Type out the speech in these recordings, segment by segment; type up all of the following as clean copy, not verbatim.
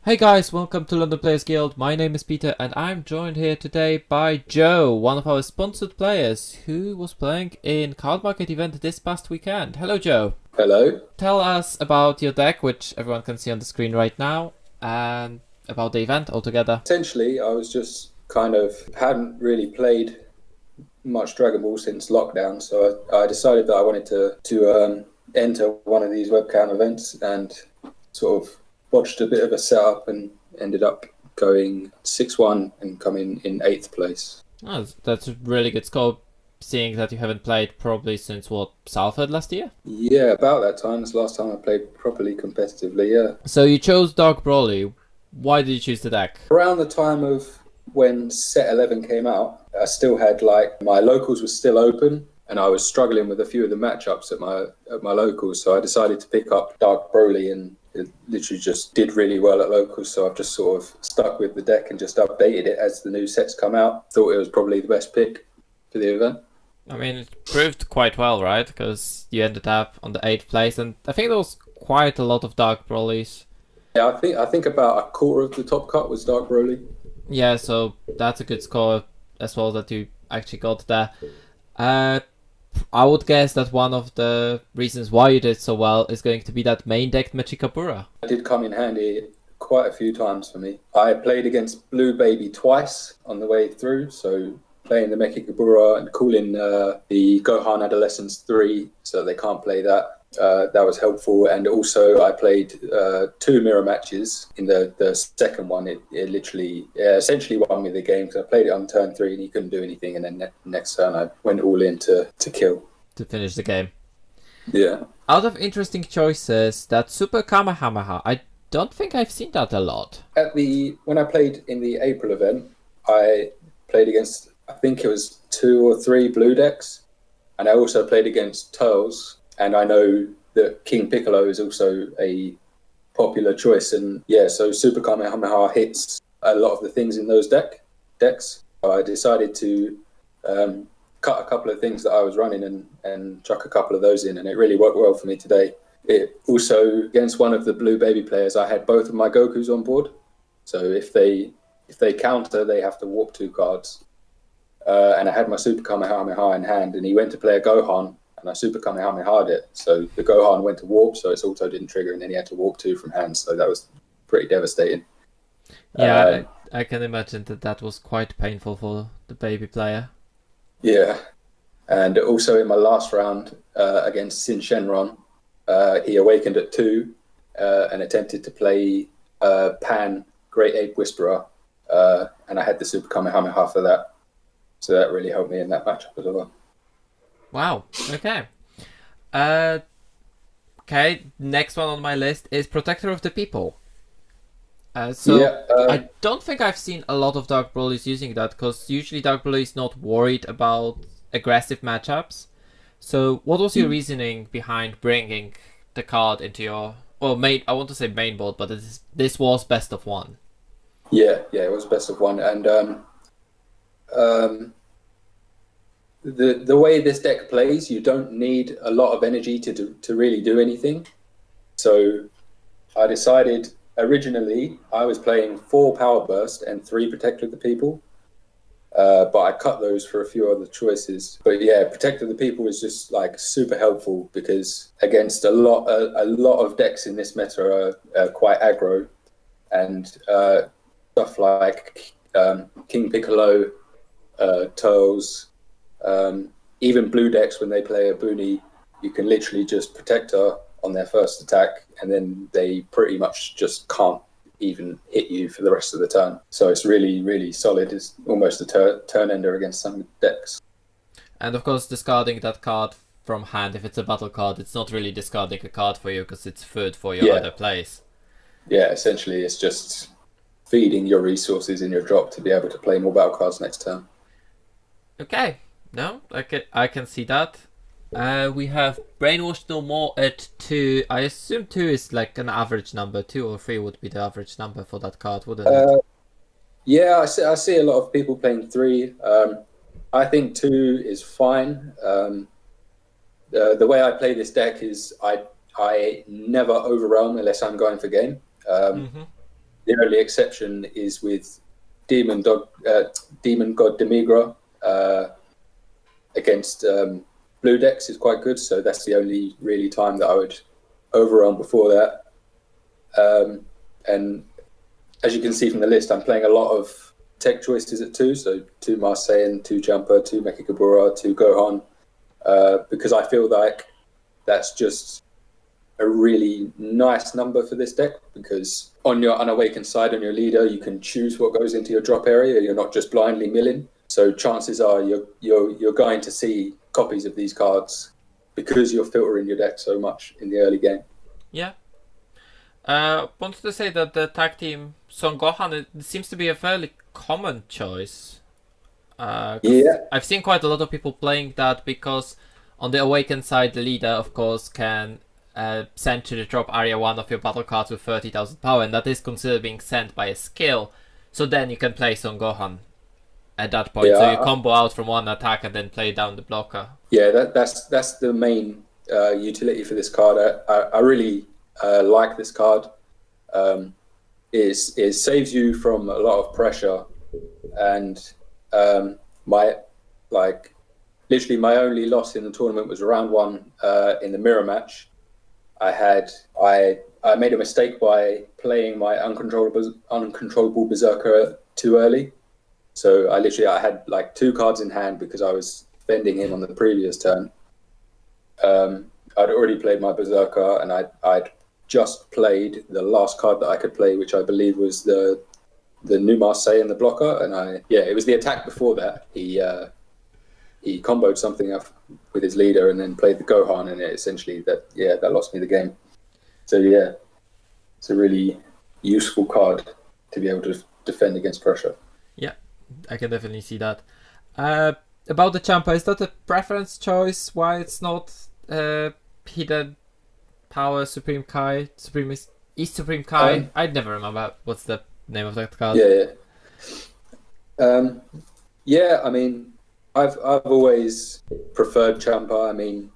Hey guys, welcome to London Players Guild. My name is Peter and I'm joined here today by Joe, one of our sponsored players who was playing in Card Market event this past weekend. Hello Joe. Hello. Tell us about your deck, which everyone can see on the screen right now, and about the event altogether. Essentially, I was just kind of hadn't really played much Dragon Ball since lockdown, so I decided that I wanted to enter one of these webcam events and sort of watched a bit of a setup and ended up going 6-1 and coming in eighth place. Oh, that's a really good score, seeing that you haven't played probably since, what, Salford last year? Yeah, about that time. That's the last time I played properly competitively. Yeah, So you chose Dark Broly. Why did you choose the deck? around the time of when Set 11 came out, I still had like my locals were still open and I was struggling with a few of the matchups at my locals. So I decided to pick up Dark Broly and it literally just did really well at locals. So I've just sort of stuck with the deck and just updated it as the new sets come out. Thought it was probably the best pick for the event. I mean, it proved quite well, right? Because you ended up on the 8th place, and I think there was quite a lot of Dark Brolys. Yeah, I think about a quarter of the top cut was Dark Broly. Yeah, so that's a good score as well that you actually got there. Uh, I would guess that one of the reasons why you did so well is going to be that main deck Mechikabura. It did come in handy quite a few times for me. I played against Blue Baby twice on the way through, so playing the Mechikabura and calling the Gohan Adolescence 3 so they can't play that. That was helpful, and also I played two mirror matches. In the second one, it literally essentially won me the game because I played it on turn 3 and he couldn't do anything, and then next turn I went all in to kill. To finish the game. Yeah. Out of interesting choices, that Super Kamehameha, I don't think I've seen that a lot. When I played in the April event, I played against I think it was 2 or 3 blue decks, and I also played against Turles. And I know that King Piccolo is also a popular choice, and yeah, so Super Kamehameha hits a lot of the things in those decks. I decided to cut a couple of things that I was running and chuck a couple of those in, and it really worked well for me today. It also, against one of the blue baby players, I had both of my Gokus on board, so if they counter, they have to warp 2 cards. And I had my Super Kamehameha in hand, and he went to play a Gohan, and I Super Kamehameha'd it. So the Gohan went to warp, so its auto didn't trigger, and then he had to warp 2 from hand, so that was pretty devastating. Yeah, I can imagine that was quite painful for the baby player. Yeah, and also in my last round against Sin Shenron, he awakened at 2 and attempted to play Pan, Great Ape Whisperer, and I had the Super Kamehameha for that. So that really helped me in that matchup as well. Wow, okay. Okay, next one on my list is Protector of the People. I don't think I've seen a lot of Dark Broly's using that, because usually Dark Broly is not worried about aggressive matchups. So what was your reasoning behind bringing the card into your, well, main, I want to say main board, but this was best of one. Yeah, it was best of one, and the way this deck plays, you don't need a lot of energy to really do anything. So I decided originally I was playing 4 Power Burst and 3 Protector of the People, but I cut those for a few other choices. But yeah, Protector of the People is just like super helpful because against a lot of decks in this meta are quite aggro, and stuff like King Piccolo, Turles. Even blue decks, when they play a Boonie, you can literally just protect her on their first attack, and then they pretty much just can't even hit you for the rest of the turn. So it's really, really solid. It's almost a turn ender against some decks. And of course, discarding that card from hand, if it's a battle card, it's not really discarding a card for you because it's food for your other plays. Yeah, essentially it's just feeding your resources in your drop to be able to play more battle cards next turn. Okay. No, I can see that. We have Brainwashed No More at 2. I assume 2 is like an average number. 2 or 3 would be the average number for that card, wouldn't it? Yeah, I see a lot of people playing 3. I think 2 is fine. The way I play this deck is I never overwhelm unless I'm going for game. The only exception is with Demon God Demigra against blue decks is quite good. So that's the only really time that I would overrun before that. And as you can see from the list, I'm playing a lot of tech choices at 2. So 2 Marseillan, 2 Jumper, 2 Mechikabura, 2 Gohan, because I feel like that's just a really nice number for this deck, because on your unawakened side, on your leader, you can choose what goes into your drop area. You're not just blindly milling. So chances are you're going to see copies of these cards because you're filtering your deck so much in the early game. Yeah. Wanted to say that the tag team Son Gohan, it seems to be a fairly common choice. Yeah. I've seen quite a lot of people playing that because on the awakened side, the leader, of course, can send to the drop area one of your battle cards with 30,000 power, and that is considered being sent by a skill. So then you can play Son Gohan at that point. Yeah, so you combo out from one attack and then play down the blocker. Yeah, that's the main utility for this card. I really like this card. It saves you from a lot of pressure, and literally my only loss in the tournament was round 1 in the mirror match. I made a mistake by playing my uncontrollable berserker too early. So I had like 2 cards in hand because I was fending him on the previous turn. I'd already played my berserker, and I'd just played the last card that I could play, which I believe was the new Marseille and the blocker. And it was the attack before that. He comboed something up with his leader and then played the Gohan, and that lost me the game. So yeah, it's a really useful card to be able to defend against pressure. Yeah, I can definitely see that. About the Champa, is that a preference choice? Why it's not Hidden Power Supreme Kai? Is Supreme Kai? I'd never remember what's the name of that card. Yeah. I mean, I've always preferred Champa. I mean,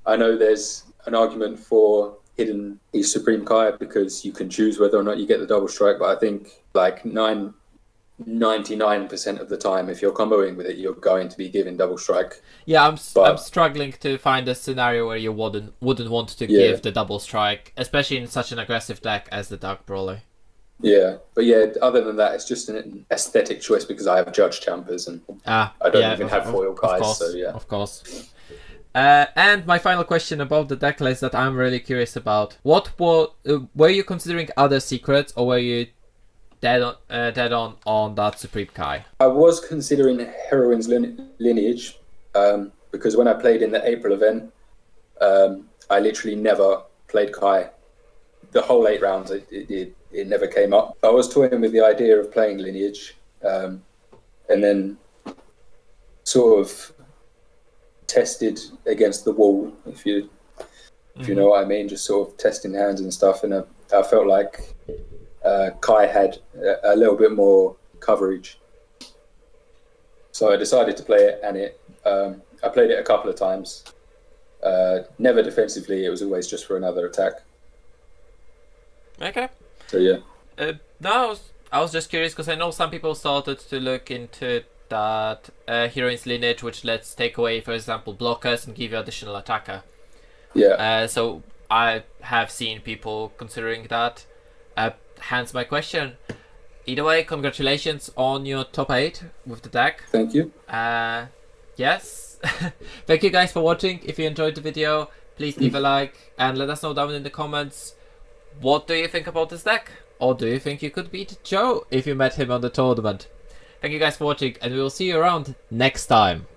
I know there's an argument for Hidden East Supreme Kai because you can choose whether or not you get the double strike, but I think like 99% of the time, if you're comboing with it, you're going to be given double strike. Yeah, I'm struggling to find a scenario where you wouldn't want to give the double strike, especially in such an aggressive deck as the Dark Brawler. Yeah, but other than that, it's just an aesthetic choice because I have Judge Champers and I don't even have foil Kais, so yeah. Of course. And my final question about the deck list that I'm really curious about: were you considering other secrets, or were you dead on that Supreme Kai? I was considering Heroine's Lineage because when I played in the April event, I literally never played Kai. The whole 8 rounds, it never came up. I was toying with the idea of playing Lineage, and then sort of tested against the wall, if you know what I mean, just sort of testing hands and stuff. And I felt like Kai had a little bit more coverage, so I decided to play it. And I played it a couple of times, never defensively. It was always just for another attack. Okay. So yeah. No, I was just curious because I know some people started to look into that Heroine's Lineage, which lets take away, for example, blockers and give you additional attacker. Yeah. So I have seen people considering that. Hence my question. Either way, congratulations on your top 8 with the deck. Thank you. Yes. Thank you guys for watching. If you enjoyed the video, please leave a like and let us know down in the comments. What do you think about this deck? Or do you think you could beat Joe if you met him on the tournament? Thank you guys for watching, and we will see you around next time.